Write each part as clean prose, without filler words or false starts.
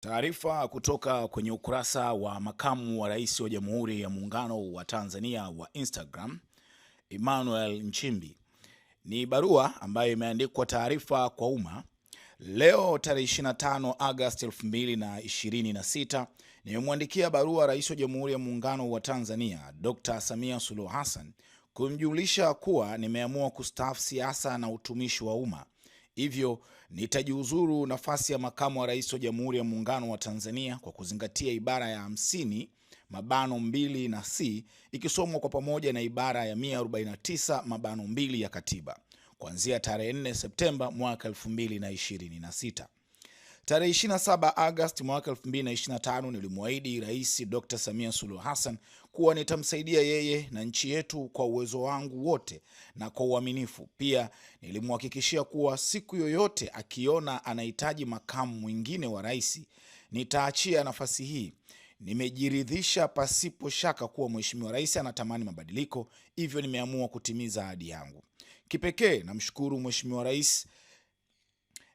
Taarifa kutoka kwenye ukurasa wa makamu wa rais wa Jamhuri ya Muungano wa Tanzania wa Instagram, Emmanuel Nchimbi. Ni barua ambayo imeandikwa taarifa kwa umma leo tarehe 25 Agosti 2026. Nimemwandikia barua rais wa Jamhuri ya Muungano wa Tanzania Dr. Samia Suluhu Hassan kumjulisha kuwa nimeamua kustaafu siasa na utumishi wa umma. Hivyo nitajiuzuru nafasi ya makamu wa rais wa Jamhuri ya Muungano wa Tanzania kwa kuzingatia ibara ya 50(2) na C ikisomwa kwa pamoja na ibara ya 149(2) ya katiba kuanzia tarehe 4 Septemba mwaka 2026. Tarehe 27 Agosti mwaka 2025 nilimwahidi Rais Dr. Samia Suluhu Hassan kuwa nitamsaidia yeye na nchi yetu kwa uwezo wangu wote na kwa uaminifu. Pia nilimhakikishia kuwa siku yoyote akiona anahitaji makamu mwingine wa rais, nitaachia nafasi hii. Nimejiridhisha pasipo shaka kuwa Mheshimiwa Rais anatamani mabadiliko, hivyo nimeamua kutimiza ahadi yangu. Kipekee namshukuru Mheshimiwa Rais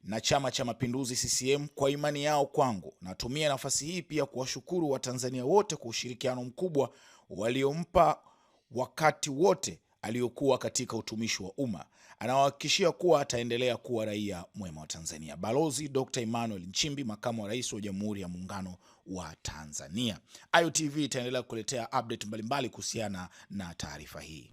na Chama cha Mapinduzi CCM kwa imani yao kwangu. Natumia nafasi hii pia kuwashukuru Watanzania wote kwa ushirikiano mkubwa waliompa wakati wote aliokuwa katika utumishi wa umma. Anawahakikishia kuwa ataendelea kuwa raia mwema wa Tanzania. Balozi Dr. Emmanuel Nchimbi, makamu wa rais wa Jamhuri ya Muungano wa Tanzania. Ayo TV itaendelea kukuletea update mbalimbali kuhusiana na taarifa hii.